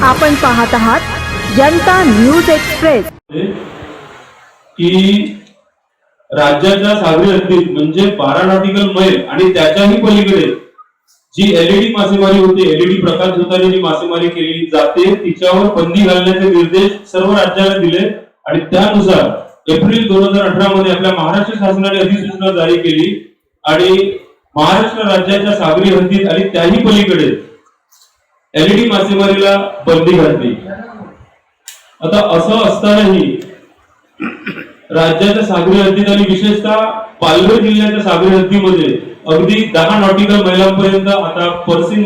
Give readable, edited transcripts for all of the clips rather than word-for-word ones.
आपण पाहत आहात जनता न्यूज एक्सप्रेस। की राज्याच्या सागरी हद्दीत म्हणजे 12 नॉटिकल मैल आणि त्याच्याही पलीकडे जी एलईडी मासेमारी होते, एलईडी प्रकाश झोताने जी मासेमारी केली जाते तिच्यावर बंदी घालण्याचे निर्देश सर्व राज्यांना दिले आणि त्यानुसार एप्रिल 2018 मध्ये आपल्या महाराष्ट्र शासनाने अधिसूचना जारी केली आणि महाराष्ट्र राज्याच्या सागरी हद्दीत आणि त्याही पलीकडे एलईडी मासेमारीला बंदी घातली। आता असं असतानाही राज्याच्या सागरी हद्दीत आणि विशेषतः पालघर जिल्ह्याच्या सागरी हद्दीमध्ये अगदी 10 नॉटिकल मैलांपर्यंत आता पर्सिन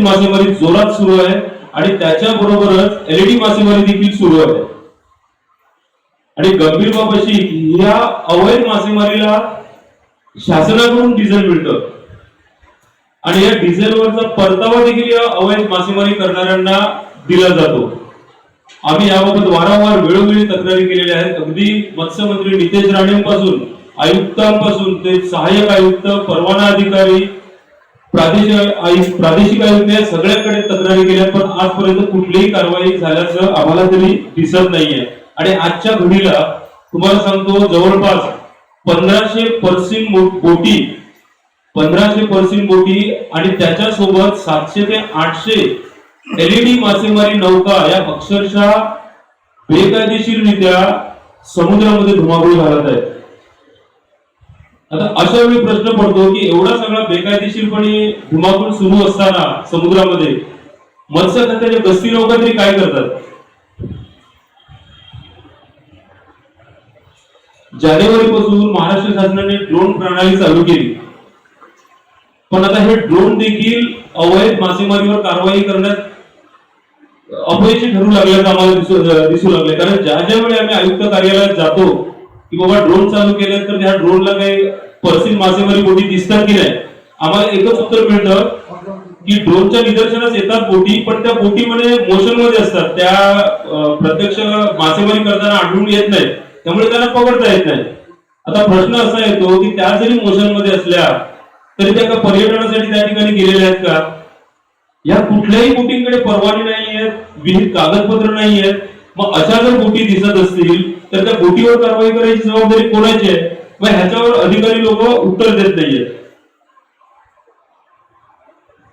मासेमारी जोरात सुरू आहे आणि त्याच्याबरोबरच एलईडी मासेमारी देखील सुरू आहे। आणि गंभीर बाब अशी या अवैध मासेमारीला शासनाकडून डिझेल मिळतं आणि या डिझेलवरचा परतावा देखील या अवैध मासेमारी करणाऱ्यांना दिला जातो। आम्ही याबाबत वारंवार वेळोवेळी तक्रारी केलेल्या आहेत। अगदी मत्स्यमंत्री नितेश राणेंपासून आयुक्तांपासून ते सहाय्यक आयुक्त, परवाना अधिकारी, प्रादेशिक आयुक्त या सगळ्यांकडे तक्रारी केल्या, पण आजपर्यंत कुठलीही कारवाई झाल्याचं आम्हाला तरी दिसत नाहीये। आणि आजच्या घडीला तुम्हाला सांगतो जवळपास 1500 पर्सिन बोटी आणि त्याच्यासोबत 700 ते 800 एलईडी मासेमारी नौका या अक्षरशः बेकायदेशीररित्या समुद्रामध्ये धुमाकूळ घालत आहेत। आता अशा वेळी प्रश्न पडतो की एवढा सगळा बेकायदेशीरपणे धुमाकूळ सुरू असताना समुद्रामध्ये मत्स्य खात्याच्या गस्ती नौका तरी काय करतात? जानेवारी पासून महाराष्ट्र शासनाने ड्रोन प्रणाली चालू केली, पण आता हे ड्रोन देखील अवैध मासेमारीवर कारवाई करण्यात अपयशी ठरू लागल्याचं आम्हाला दिसू लागले। कारण ज्या वेळी आम्ही आयुक्त कार्यालयात जातो की बाबा ड्रोन चालू केले तर त्या ड्रोनला काही पर्सिन मासेमारी बोटी दिसतात की नाही, आम्हाला एकच उत्तर मिळतं की ड्रोनच्या निदर्शनास येतात बोटी, पण त्या बोटीमध्ये मोशन मध्ये असतात, त्या प्रत्यक्ष मासेमारी करताना आढळून येत नाही, त्यामुळे त्यांना पकडता येत नाही। आता प्रश्न असा येतो की त्या जरी मोशन मध्ये असल्या तरी त्या पर्यटनासाठी त्या ठिकाणी गेलेल्या आहेत का? या कुठल्याही बोटींकडे परवाने नाहीयेत, विहित कागदपत्र नाहीयेत। मग अशा जर बोटी दिसत असतील तर त्या बोटीवर कारवाई करायची जबाबदारी कोणाची आहे? मग ह्याच्यावर अधिकारी लोक उत्तर देत नाहीयेत।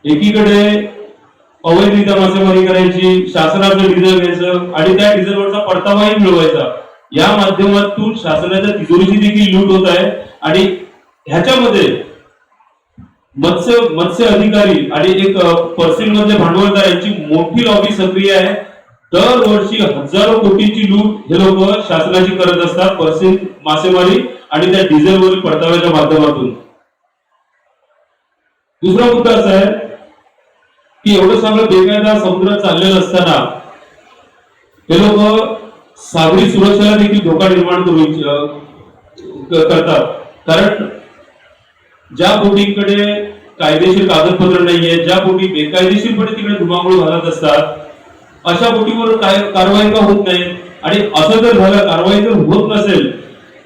एकीकडे अवैधरित्या मासेमारी करायची, शासनाचं डिझेल घ्यायचं आणि त्या डिझेलवरचा परतावाही मिळवायचा, या माध्यमातून शासनाच्या तिजोरीची देखील लूट होत आहे। आणि ह्याच्यामध्ये मत्स्य अधिकारी आणि एक पर्सिन मधले भांडवलदार यांची मोठी लॉबी सक्रिय आहे। दरवर्षी हजारो कोटींची लूट हे लोक शासनाची करत असतात पर्सिन मासेमारी आणि त्या डिझेलवरील परताव्याच्या माध्यमातून। दुसरा मुद्दा असा आहे की एवढं सगळं बेकायदा समुद्रात चाललेलं असताना हे लोक सागरी सुरक्षेला देखील धोका निर्माण करतात। कारण ज्या बोटींकडे कायदेशीर कागदपत्र नाहीये, ज्या बोटी बेकायदेशीरपणे तिकडे धुमाकूळ घालत असतात, अशा बोटीवर कारवाई का होत नाही? आणि असं जर झालं, कारवाई जर होत नसेल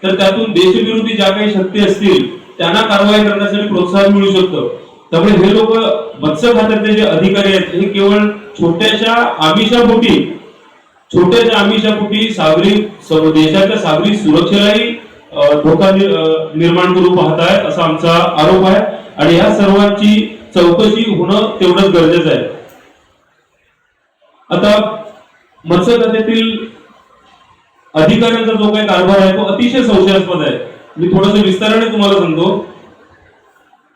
तर त्यातून देशविरोधी ज्या काही शक्ती असतील त्यांना कारवाई करण्यासाठी प्रोत्साहन मिळू शकतं। त्यामुळे हे लोक मत्स्य खात्यातले जे अधिकारी आहेत हे केवळ छोट्याशा आमिषा बोटी देशाच्या सागरी सुरक्षेलाही धोका निर्माण करू पाहतायत असा आमचा आरोप आहे आणि या सर्वांची चौकशी होणं तेवढंच गरजेचं आहे। आता मत्स्य खात्यातील अधिकाऱ्यांचा जो काही कारभार आहे तो अतिशय संशयास्पद आहे। मी थोडंसं विस्ताराने तुम्हाला सांगतो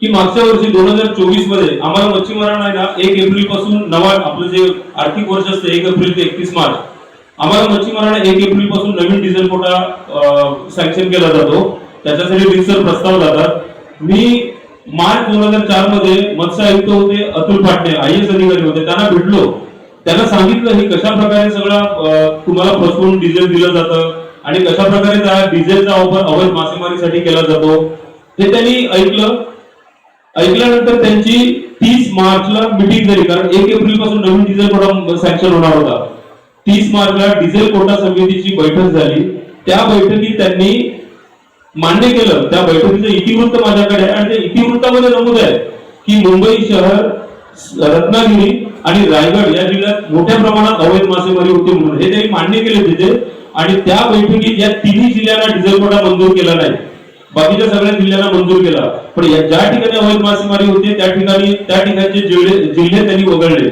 की मागच्या वर्षी 2024 मध्ये आम्हाला मच्छीमारांना आहे ना 1 एप्रिल पासून आपलं जे आर्थिक वर्ष असतं 1 एप्रिल ते 31 मार्च आम्हाला मच्छीमारांना 1 एप्रिल पासून नवीन डिझेल कोटा सँक्शन केला जातो, त्याच्यासाठी रितसर प्रस्ताव जातात। मी मार्च 2004 मध्ये मत्स्य आयुक्त होते अतुल पाटणे, IAS अधिकारी होते, त्यांना भेटलो, त्यांना सांगितलं ही कशा प्रकारे सगळं तुम्हाला फसवून डिझेल दिलं जातं आणि कशा प्रकारे त्या डिझेलचा वापर अवैध मासेमारीसाठी केला जातो हे त्यांनी ऐकल्यानंतर त्यांची 30 मार्चला मीटिंग झाली, कारण 1 एप्रिल पासून नवीन डिझेल कोटा सँक्शन होणार होता। 30 मार्चला डिझेल कोटा समितीची बैठक झाली, त्या बैठकीत त्यांनी मान्य केलं, त्या बैठकीचं इतिवृत्त माझ्याकडे आहे आणि त्या इतिवृत्तामध्ये नमूद आहे की मुंबई शहर, रत्नागिरी आणि रायगड या जिल्ह्यात मोठ्या प्रमाणात अवैध मासेमारी होती म्हणून हे त्यांनी मान्य केले तिथे. आणि त्या बैठकीत या तिन्ही जिल्ह्यांना डिझेल कोटा मंजूर केला नाही, बाकीच्या सगळ्या जिल्ह्यांना मंजूर केला. पण ज्या ठिकाणी अवैध मासेमारी होते त्या ठिकाणचे जिल्हे त्यांनी वगळले.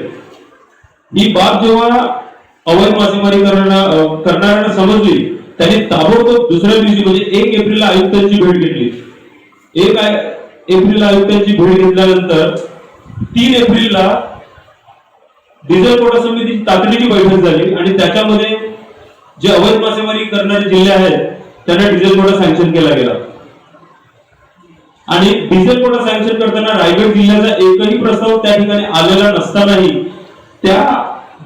ही बाब जेव्हा अवैध मासेमारी करणाऱ्यांना समजली, त्यांनी ताबडतोब दुसऱ्या दिवशी म्हणजे 1 एप्रिलला आयुक्तांची भेट घेतली. 1 एप्रिलला आयुक्तांची भेट घेतल्यानंतर 3 एप्रिलला डिझेल कोटा समितीची तातडीची बैठक झाली आणि त्याच्यामध्ये जे अवैध मासेमारी करणारे जिल्हे आहेत त्यांना डिझेल कोटा सँक्शन केला गेला. आणि डिझेल कोटा सँक्शन करताना रायगड जिल्ह्याचा एकही प्रस्ताव त्या ठिकाणी आलेला नसतानाही त्या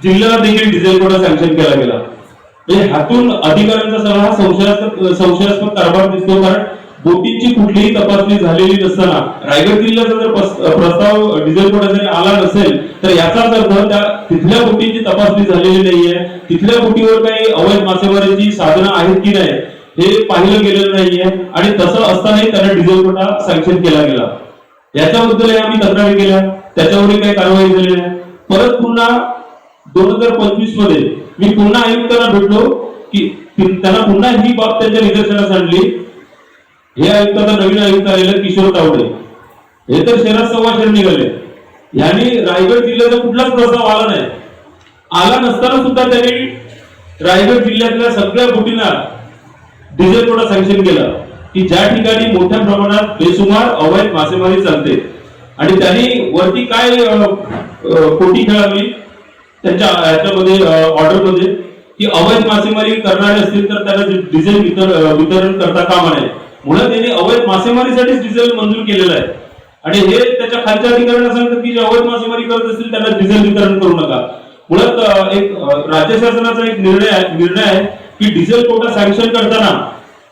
जिल्ह्याला देखील डिझेल कोटा सँक्शन केला गेला. म्हणजे ह्यातून अधिकाऱ्यांचा सगळा संशयास्पद कारभार दिसतो. कारण बोटींची कुठलीही तपासणी झालेली नसताना रायगड जिल्ह्याचा जर प्रस्ताव डिझेल कोटासाठी आला नसेल तर याचाच अर्थ त्या तिथल्या बोटींची तपासणी झालेली नाहीये, तिथल्या बोटीवर काही अवैध मासेमारीची साधनं आहेत की नाही हे पाहिलं गेलेलं नाहीये. आणि तसं असतानाही त्यांना डिझेल कोटा सँक्शन केला गेला. याच्याबद्दल आम्ही तक्रारी केल्या, त्याच्यावर काही कारवाई झाली नाही. परत पुन्हा 2025 मध्ये मी पुन्हा आयुक्तांना भेटलो की त्यांना पुन्हा ही बाब त्यांच्या निदर्शनास आणली. हे आयुक्त आता नवीन आयुक्त आलेले किशोर तावडे हे तर शहरात सव्वाशेर निघाले. यांनी रायगड जिल्ह्याचा कुठलाच प्रस्ताव आला नाही. आला नसताना सुद्धा त्यांनी रायगड जिल्ह्यातल्या सगळ्या बोटींना डिझेल कोटा सँक्शन केला की ज्या ठिकाणी मोठ्या प्रमाणात बेसुमार अवैध मासेमारी चालते. आणि त्यांनी वरती काय कोटी खेळावी त्यांच्या याच्यामध्ये ऑर्डरमध्ये की अवैध मासेमारी करणारे असतील तर त्यांना डिझेल वितरण करता कामा नये. मुळात त्यांनी अवैध मासेमारीसाठीच डिझेल मंजूर केलेलं आहे. आणि हे त्याच्या खालच्या अधिकाऱ्यांना सांगतात की जे अवैध मासेमारी करत असतील त्यांना डिझेल वितरण करू नका. मुळात एक राज्य शासनाचा एक निर्णय आहे की डिझेल कोटा सँक्शन करताना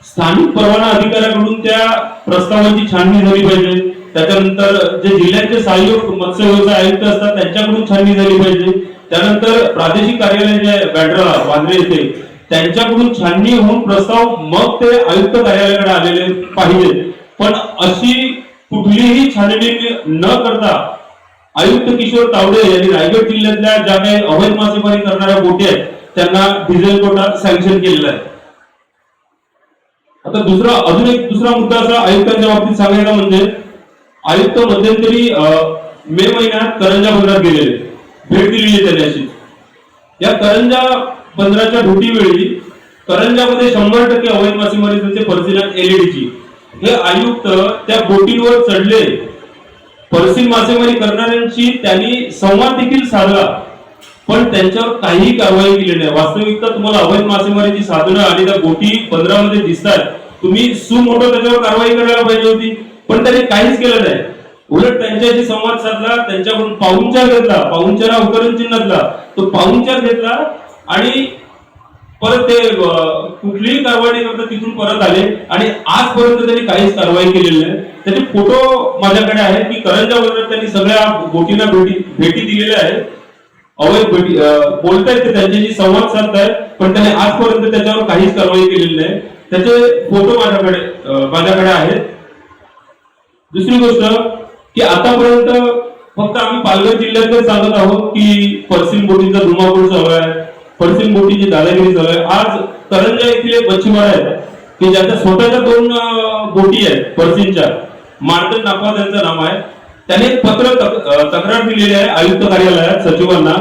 स्थानिक परवाना अधिकाऱ्याकडून त्या प्रस्तावांची छाननी झाली पाहिजे. त्याच्यानंतर जे जिल्ह्याचे सहाय्यक मत्स्य व्यवसाय आयुक्त असतात त्यांच्याकडून छाननी झाली पाहिजे. त्यानंतर प्रादेशिक कार्यालय जे बँड्रा वांद्रे येथे त्यांच्याकडून छाननी होऊन प्रस्ताव मग ते आयुक्त कार्यालयाकडे आलेले पाहिजे. पण अशी कुठलीही छाननी न करता आयुक्त किशोर तावडे यांनी रायगड जिल्ह्यातल्या ज्या काही अवैध मासेमारी करणाऱ्या बोटी आहेत त्यांना डिझेल कोटा सँक्शन केलेला आहे. आता अजून एक दुसरा मुद्दा असा आयुक्तांच्या बाबतीत सांगायचा म्हणजे आयुक्त मध्यंतरी मे महिन्यात करंजा बंदरात गेलेले, भेट दिलेली त्यांनी अशी. या करंजा बंदराच्या भेटीवेळी करंजामध्ये 100% अवैध मासेमारीचे परिशीलन एलईडीची हे आयुक्त त्या बोटीवर चढले. परसीन मासेमारी करणाऱ्यांशी त्यांनी संवाद देखील साधला पण त्यांच्यावर काही कारवाई केली नाही. वास्तविकता तुम्हाला अवैध मासेमारीची साधनं आणि त्या बोटी बंदरामध्ये दिसतात, तुम्ही सुमोटो त्याच्यावर कारवाई करायला पाहिजे होती पण त्यांनी काहीच केलं नाही. उलट त्यांच्याशी संवाद साधला, त्यांच्याकडून पाहुणचार घेतला, पाहुणचारा उकरण चिन्हातला तो पाहुणचार घेतला आणि परत ते कुठलीही कारवाई करता तिथून परत आले. आणि आजपर्यंत त्यांनी काहीच कारवाई केलेली नाही. त्याचे फोटो माझ्याकडे आहेत की करंजा बंदरात त्यांनी सगळ्या बोटींना भेटी दिलेल्या आहेत. अवैध भेटी बोलतायत ते त्यांच्याशी संवाद साधतायत पण त्यांनी आजपर्यंत त्याच्यावर काहीच कारवाई केलेली नाही. त्याचे फोटो माझ्याकडे आहेत. दुसरी गोष्ट की आतापर्यंत फक्त आम्ही पालघर जिल्ह्यातच सांगत आहोत की परसीन बोटींचा धुमाकूळ चालू आहे, परसीन बोटीची दादागिरी चालू आहे. आज करंजा येथील एक मच्छीमार आहेत की ज्याच्या स्वतःच्या 2 बोटी आहेत परसीनच्या, मार्दन नाकवा त्यांचं नाव आहे. त्याने एक पत्र तक्रार दिलेली आहे आयुक्त कार्यालयात सचिवांना.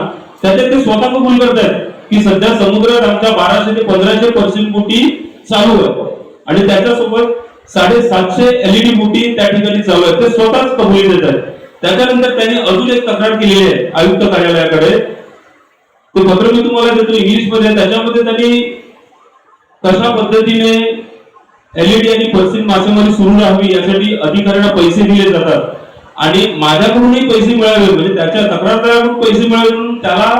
त्याच्यात ते स्वतः कबूल करतायत की सध्या समुद्रात आमच्या 1200 ते 1500 परसीन बोटी चालू आहेत आणि त्याच्यासोबत 750 एलईडी बोटी त्या ठिकाणी चालू आहेत. ते स्वतःच कबुली देत आहेत. त्याच्यानंतर त्यांनी अजून एक तक्रार केलेली आहे आयुक्त कार्यालयाकडे. ते पत्र मी तुम्हाला देतो इंग्लिश मध्ये. त्याच्यामध्ये त्यांनी कशा पद्धतीने एलईडी आणि परसीन मासेमारी सुरू राहावी यासाठी अधिकाऱ्यांना पैसे दिले जातात आणि माझ्याकडूनही पैसे मिळावे म्हणजे त्याच्या तक्रारदाराकडून पैसे मिळावे म्हणून त्याला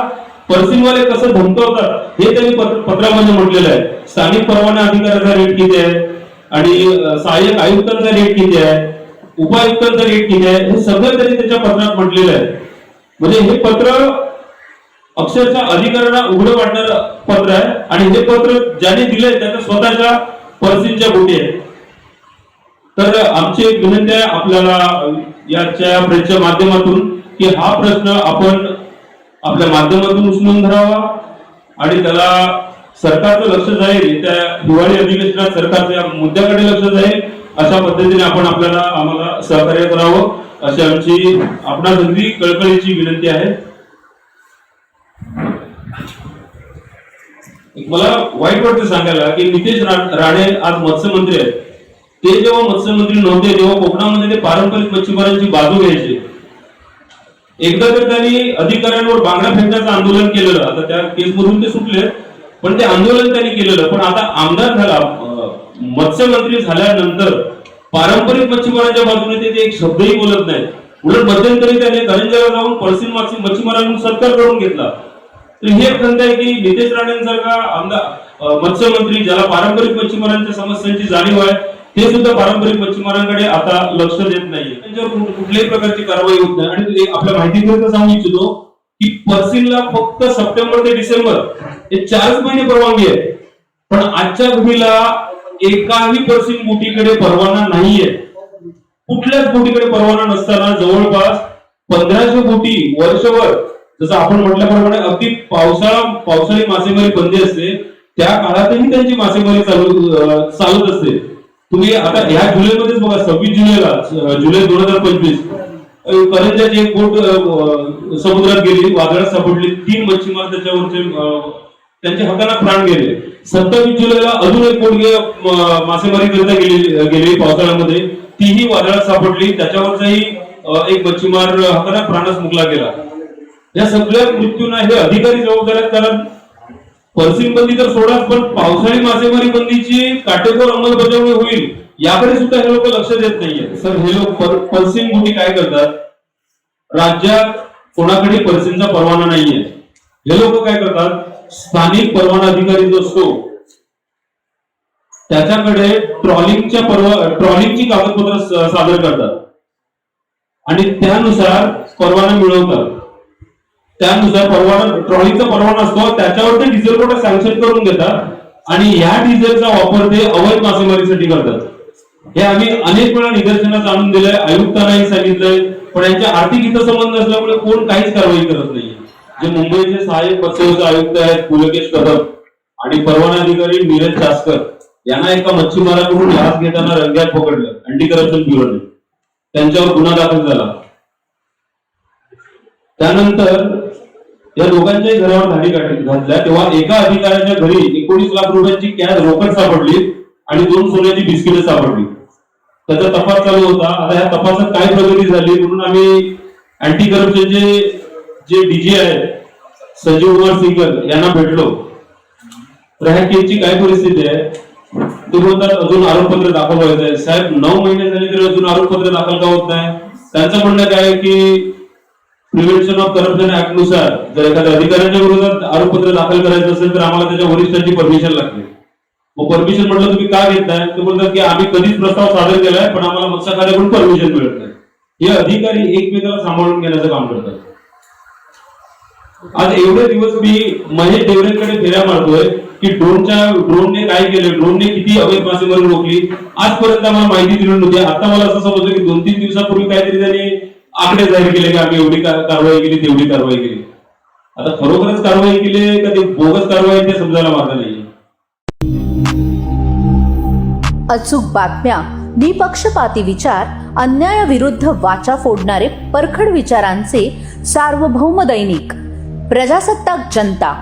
परसीनवाले कसं धमकावतात हे त्यांनी पत्रामध्ये म्हटलेलं आहे. स्थानिक परवाना अधिकाऱ्याचा रेट किती आहे आणि सहाय्यक आयुक्तांचा रेट किती आहे, उपायुक्तांचा रेट किती आहे हे सगळं त्यांनी त्याच्या पत्रात म्हटलेलं आहे. म्हणजे हे पत्र अक्षरशः अधिकाऱ्यांना उघडं वाटणारं पत्र आहे आणि हे पत्र ज्याने दिलंय त्याच्या स्वतःच्या परसीनच्या बोटी आहेत. तर आमची एक विनंती आहे आपल्याला याच्या प्रेसच्या माध्यमातून की हा प्रश्न आपण आपल्या माध्यमातून उचलून धरावा आणि त्याला सरकारचं लक्ष जाईल, त्या हिवाळी अधिवेशनात सरकारच्या या मुद्द्याकडे लक्ष जाईल अशा पद्धतीने आम्हाला सहकार्य करावं अशी आमची आपणा अगदी कळकळीची विनंती आहे. मला वाईट वाटतं सांगायला की नितेश राणे आज मत्स्यमंत्री आहेत. ते जेव्हा मत्स्यमंत्री नव्हते तेव्हा कोकणामध्ये ते पारंपरिक मच्छीमारांची बाजू घ्यायचे. एकदा तर त्यांनी अधिकाऱ्यांवर बांगडा फेकण्याचं आंदोलन केलेलं. आता त्या केसमधून ते सुटले, पण ते आंदोलन त्यांनी केलेलं. पण आता आमदार झाला, मत्स्यमंत्री झाल्यानंतर पारंपरिक मच्छीमारांच्या बाजूने ते एक शब्दही बोलत नाही. उलट मध्यंतरी त्याने करंजाला जाऊन पर्सिन मच्छीमारांकडून सत्कार करून घेतला. तर हे खंत आहे की नितेश राणेंसारखा आमदार मत्स्यमंत्री ज्याला पारंपरिक मच्छीमारांच्या समस्यांची जाणीव आहे, ते सुद्धा पारंपरिक मच्छीमारांकडे आता लक्ष देत नाहीये. त्यांच्यावर कुठल्याही प्रकारची कारवाई होत नाही. आणि आपल्या माहितीकरिता सांगू इच्छितो की पर्सिनला फक्त सप्टेंबर ते डिसेंबर हे 4 महिने परवानगी आहे. पण आजच्या घडीला एकाही पर्सिन बोटीकडे परवाना नाहीये. कुठल्याच बोटीकडे परवाना नसताना जवळपास 1500 बोटी वर्षभर, जसं आपण म्हटल्याप्रमाणे अगदी पावसाळी मासेमारी बंदी असते, त्या काळातही त्यांची मासेमारी चालत असते. तुम्ही आता ह्या जुलैमध्येच बघा, 26 जुलै 2025 करंजाची एक बोट समुद्रात गेली, वादळात सापडली. 3 मच्छीमार त्याच्यावरचे त्यांच्या हाताला प्राण गेले. 27 जुलैला अजून एक बोट मासेमारी करता गेली पावसाळ्यामध्ये, तीही वादळात सापडली. त्याच्यावरचाही एक मच्छीमार हाताला प्राणच मुकला गेला. या सगळ्या मृत्यूंना हे अधिकारी जबाबदार आहेत. कारण पर्सिन बंदी तर सोडाच, पण पावसाळी मासेमारी बंदीची काटेकोर अंमलबजावणी होईल याकडे सुद्धा हे लोक लक्ष देत नाहीये. सर, हे लोक पर्सिन बोटी काय करतात, राज्यात कोणाकडे पर्सिनचा परवाना नाहीये. हे लोक काय करतात, स्थानिक परवाना अधिकारी जो असतो त्याच्याकडे ट्रॉलिंगची कागदपत्र सादर करतात आणि त्यानुसार परवाना मिळवतात. त्यानुसार ट्रॉलिंगचा परवाना असतो, त्याच्यावर ते डिझेल कोटा सँक्शन करून घेतात आणि ह्या डिझेलचा वापर ते अवैध मासेमारीसाठी करतात. हे आम्ही अनेक वेळा निदर्शनास आणून दिलंय, आयुक्तांनाही सांगितलंय, पण यांच्या आर्थिक हितसंबंध असल्यामुळे कोण काहीच कारवाई करत नाही. जे मुंबईचे सहाय्यक मत्स्य आयुक्त आहेत पुलकेश कदम आणि परवाना अधिकारी नीरज चास्कर, यांना एका मच्छीमाराकडून लाच घेताना रंग्यात पकडलं अँटी करप्शन ब्युरोने. त्यांच्यावर गुन्हा दाखल झाला. त्यानंतर या दोघांच्याही घरावर धाडी घातल्या. तेव्हा एका अधिकाऱ्याच्या घरी 19 लाख रुपयांची कॅश रोकड सापडली आणि 2 सोन्याची बिस्किटे सापडली. त्याचा तपास चालू होता. आता या तपासात काय प्रगती झाली म्हणून आम्ही अँटी करप्शनचे जे डीजी आहेत संजीव कुमार सिंगल यांना भेटलो. तर ह्या केसची काय परिस्थिती आहे, ते बोलतात अजून आरोपपत्र दाखल व्हायचं आहे. साहेब, 9 महिने झाले तरी अजून आरोपपत्र दाखल का होत नाही? त्यांचं म्हणणं काय आहे की प्रिव्हेन्शन ऑफ करप्शन ऍक्ट नुसार जर एखाद्या अधिकाऱ्याच्या विरोधात आरोपपत्र दाखल करायचं असेल तर आम्हाला त्याच्या वरिष्ठांची परमिशन लागते. मग परमिशन म्हटलं तुम्ही का घेताय, ते बोलतात की आम्ही कधीच प्रस्ताव सादर केलाय पण आम्हाला मत्स्य खात्याकडून परमिशन मिळत नाही. हे अधिकारी एकमेकाला सांभाळून घेण्याचं काम करतात. आज एवढे दिवस मी महेश देवरेंकडे फेऱ्या मारतोय की ड्रोनने काय केलं, ड्रोनने किती अवैध मासेमारी रोखली, आजपर्यंत आम्हाला माहिती दिली नव्हती. आता मला असं समजलं की 2-3 दिवसापूर्वी काहीतरी त्यांनी आकडे जाहीर केले की आम्ही एवढी कारवाई केली, तेवढी कारवाई केली. आता खरोखरच कारवाई केली का ते बोगस कारवाई, ते समजायला मार्ग नाही. अचूक बातम्या, निपक्षपाती विचार, अन्यायाविरुद्ध वाचा फोडणारे परखड विचारांचे सार्वभौम दैनिक प्रजासत्ताक जनता.